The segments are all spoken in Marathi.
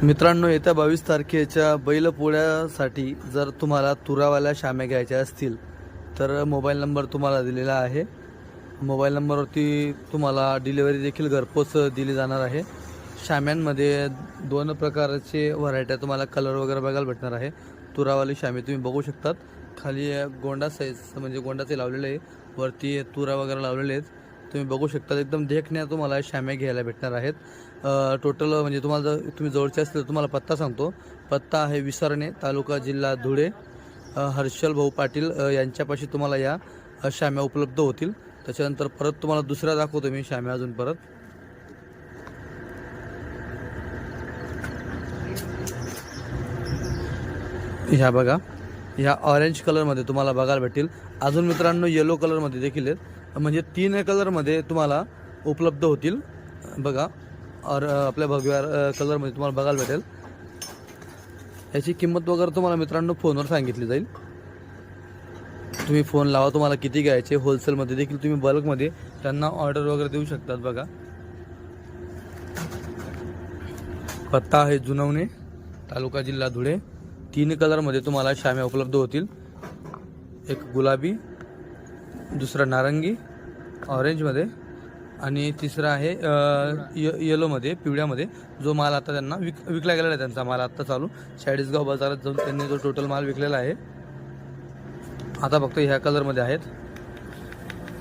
मित्रांनो, येत्या 22 तारखेच्या बैलपोळ्यासाठी जर तुम्हाला तुरावाल्या शाम्या घ्यायच्या असतील तर मोबाईल नंबर तुम्हाला दिलेला आहे। मोबाईल नंबरवरती तुम्हाला डिलिव्हरी देखील घरपोच दिली जाणार आहे। शाम्यांमध्ये दोन प्रकारचे व्हरायटी तुम्हाला कलर वगैरे बघायला भेटणार आहे। तुरावाली शामी तुम्ही बघू शकतात, खाली गोंडा साईज म्हणजे गोंडाचे लावलेले आहे, वरती तुरा वगैरे लावलेले आहेत। तुम्ही बघू शकता एकदम देखण्या तुम्हाला शाम्या घ्यायला भेटणार आहेत। टोटल म्हणजे तुम्हाला जर तुम्ही जवळचे असतील तर तुम्हाला पत्ता सांगतो। पत्ता आहे विसरणे, तालुका जिल्हा धुळे। हर्षल भाऊ पाटील यांच्यापाशी तुम्हाला या शाम्या उपलब्ध होतील। त्याच्यानंतर परत तुम्हाला दुसरा दाखवतो मी शाम्या अजून परत। ह्या बघा, ह्या ऑरेंज कलरमध्ये तुम्हाला बघायला भेटेल। अजून मित्रांनो येलो कलरमध्ये देखील आहेत, म्हणजे 3 कलरमध्ये तुम्हाला उपलब्ध होतील बघा। और आपल्या भगव्या कलरमध्ये तुम्हाला बघायला भेटेल। याची किंमत वगैरे तुम्हाला मित्रांनो फोनवर सांगितली जाईल। तुम्ही फोन लावा, तुम्हाला किती घ्यायचे। होलसेलमध्ये देखील तुम्ही बल्कमध्ये त्यांना ऑर्डर वगैरे देऊ शकतात बघा। पत्ता आहे जुनवणे, तालुका जिल्हा धुळे। 3 कलरमध्ये तुम्हाला शाम्या उपलब्ध होतील, एक गुलाबी, दुसरा नारंगी ऑरेंजमध्ये आणि तिसरा आहे येलोमध्ये, पिवळ्यामध्ये। जो माल आता त्यांना विकला गेलेला आहे, त्यांचा माल आता चालू चाळीसगाव बाजारात जाऊन त्यांनी जो टोटल माल विकलेला आहे आता फक्त ह्या कलरमध्ये आहेत।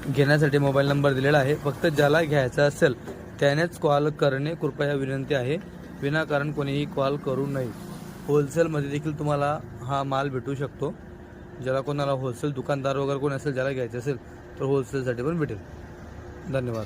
घेण्यासाठी मोबाईल नंबर दिलेला आहे, फक्त ज्याला घ्यायचा असेल त्यानेच कॉल करणे कृपया विनंती आहे। विनाकारण कोणीही कॉल करू नये। होलसेलमध्ये देखील तुम्हाला हा माल भेटू शकतो। ज्याला कोणाला होलसेल दुकानदार वगैरे कोण असेल ज्याला घ्यायचे असेल तर होलसेलसाठी पण भेटेल। धन्यवाद।